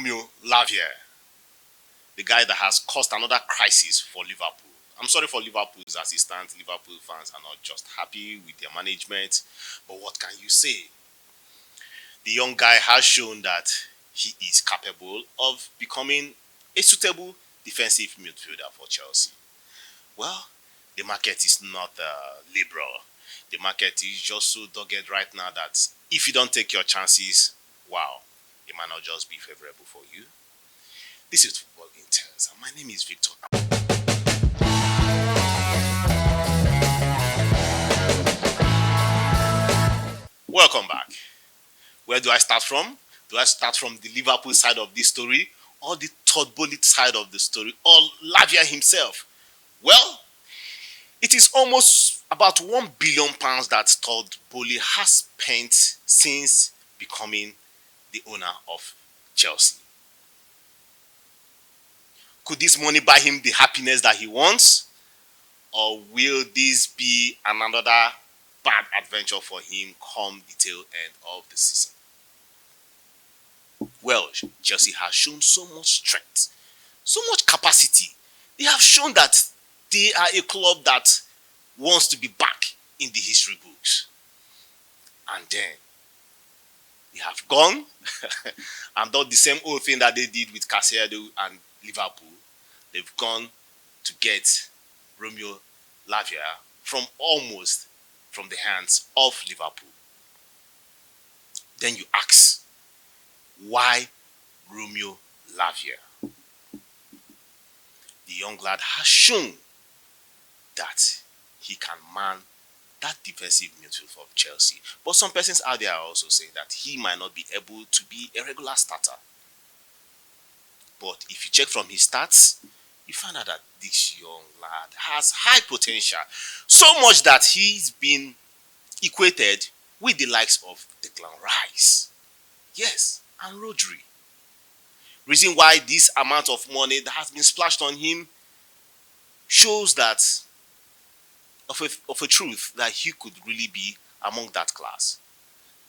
Romeo Lavia, the guy that has caused another crisis for Liverpool. I'm sorry for Liverpool as it stands. Liverpool fans are not just happy with their management, but what can you say? The young guy has shown that he is capable of becoming a suitable defensive midfielder for Chelsea. Well, the market is not liberal. The market is just so dogged right now that if you don't take your chances, wow, it might not just be favorable for you. This is Football Intels, and my name is Victor. Welcome back. Where do I start from? Do I start from the Liverpool side of this story, or the Todd Bullitt side of the story, or Lavia himself? Well, it is almost about £1 billion that Todd Bullitt has spent since becoming the owner of Chelsea. Could this money buy him the happiness that he wants? Or will this be another bad adventure for him come the tail end of the season? Well, Chelsea has shown so much strength, so much capacity. They have shown that they are a club that wants to be back in the history books. And then they have gone and done the same old thing that they did with Casado and Liverpool. They've gone to get Romeo Lavia from the hands of Liverpool. Then you ask, why Romeo Lavia? The young lad has shown that he can man that defensive midfield for Chelsea. But some persons out there are also saying that he might not be able to be a regular starter. But if you check from his stats, you find out that this young lad has high potential. So much that he's been equated with the likes of Declan Rice. Yes, and Rodri. Reason why this amount of money that has been splashed on him shows that of a truth that he could really be among that class.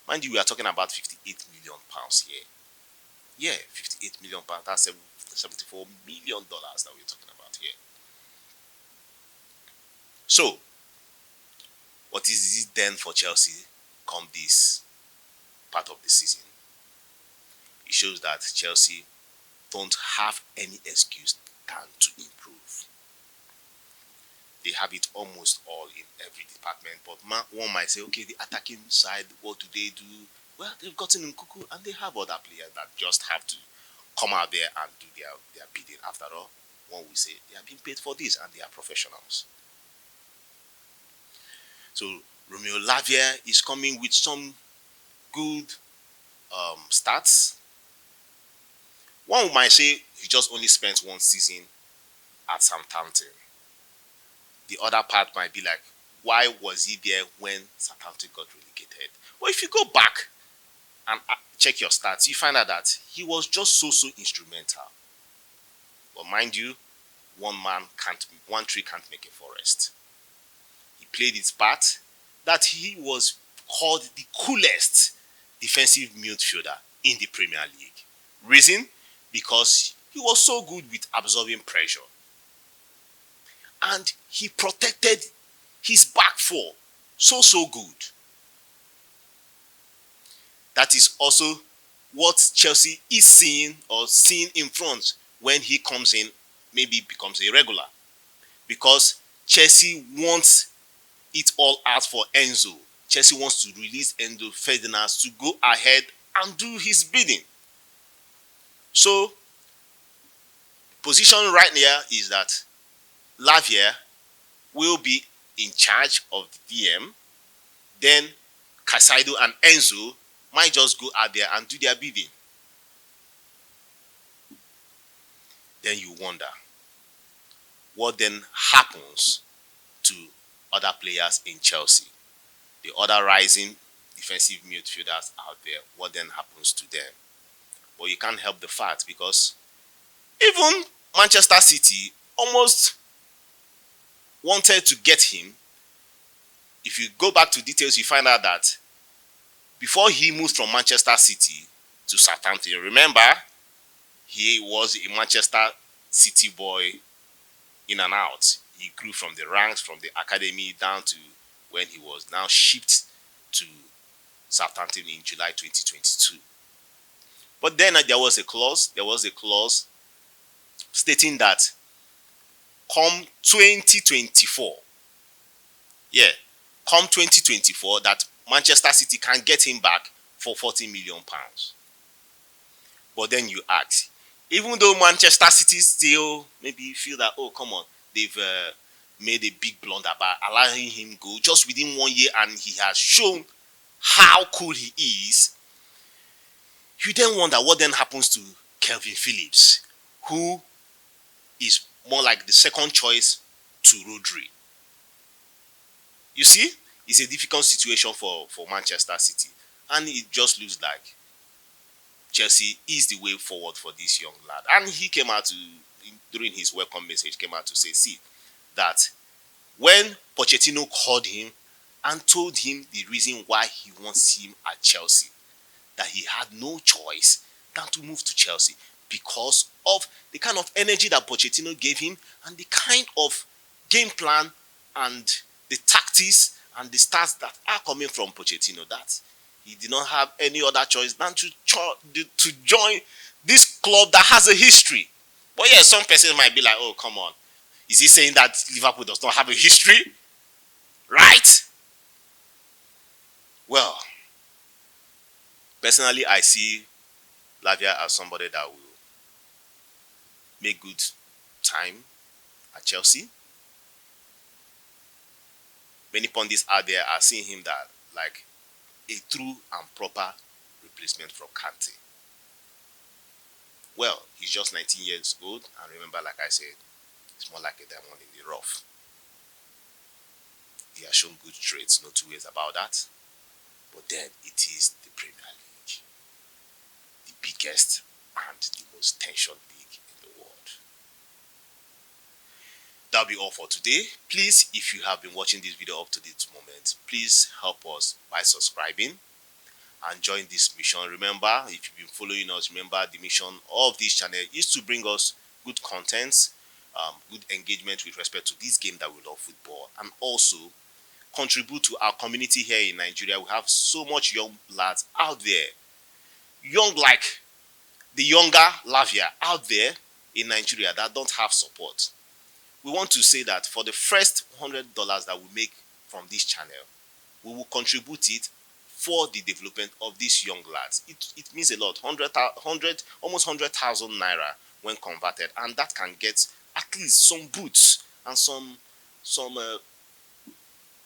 Mind you, we are talking about £58 million here. Yeah, £58 million. That's $74 million that we're talking about here. So, what is it then for Chelsea come this part of the season? It shows that Chelsea don't have any excuse than to improve. They have it almost all in every department, but one might say, okay, the attacking side, what do they do? Well, they've gotten Nkuku and they have other players that just have to come out there and do their bidding. After all, one will say they are being paid for this and they are professionals. So Romeo Lavia is coming with some good stats. One might say he just only spent one season at Southampton. The other part might be like, why was he there when Southampton got relegated? Well, if you go back and check your stats, you find out that he was just so instrumental. But mind you, one tree can't make a forest. He played his part that he was called the coolest defensive midfielder in the Premier League. Reason? Because he was so good with absorbing pressure. And he protected his back four so good. That is also what Chelsea is seeing in front when he comes in, maybe becomes a regular. Because Chelsea wants it all out for Enzo. Chelsea wants to release Enzo Ferdinand to go ahead and do his bidding. So, position right here is that Lavia will be in charge of the DM. Then Casado and Enzo might just go out there and do their bidding. Then you wonder, what then happens to other players in Chelsea? The other rising defensive midfielders out there, what then happens to them? But you can't help the fact because even Manchester City almost wanted to get him. If you go back to details, you find out that before he moved from Manchester City to Southampton, remember, He was a Manchester City boy in and out. He grew from the ranks, from the academy down to when he was now shipped to Southampton in July 2022. But then there was a clause stating that come 2024, yeah, come 2024, that Manchester City can get him back for 40 million pounds. But then you ask, even though Manchester City still maybe feel that, oh, come on, they've made a big blunder by allowing him go just within 1 year, and he has shown how cool he is. You then wonder what then happens to Kelvin Phillips, who is more like the second choice to Rodri. You see, it's a difficult situation for Manchester City, and it just looks like Chelsea is the way forward for this young lad. And he came out to, during his welcome message, came out to say, see, that when Pochettino called him and told him the reason why he wants him at Chelsea, that he had no choice than to move to Chelsea because of the kind of energy that Pochettino gave him and the kind of game plan and the tactics and the stats that are coming from Pochettino, that he did not have any other choice than to join this club that has a history. But yeah, some persons might be like, oh, come on. Is he saying that Liverpool does not have a history? Right? Well, personally, I see Lavia as somebody that will make good time at Chelsea. Many pundits out there are seeing him that like a true and proper replacement for Kante. Well, he's just 19 years old, and remember, like I said, he's more like a diamond in the rough. He has shown good traits, no two ways about that. But then it is the Premier League, the biggest and the most tension league in the world. That'll be all for today. Please, if you have been watching this video up to this moment, please help us by subscribing and join this mission. Remember, if you've been following us, remember the mission of this channel is to bring us good contents, good engagement with respect to this game that we love, football, and also contribute to our community here in Nigeria. We have so much young lads out there, young like the younger Lavia out there in Nigeria that don't have support. We want to say that for the first $100 that we make from this channel, we will contribute it for the development of these young lads. It means a lot. 100 almost 100,000 naira when converted, and that can get at least some boots and some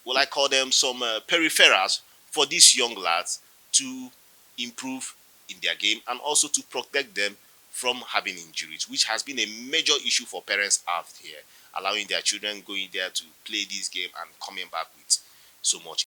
will I call them, some peripherals for these young lads to improve in their game and also to protect them from having injuries, which has been a major issue for parents out here, allowing their children going there to play this game and coming back with so much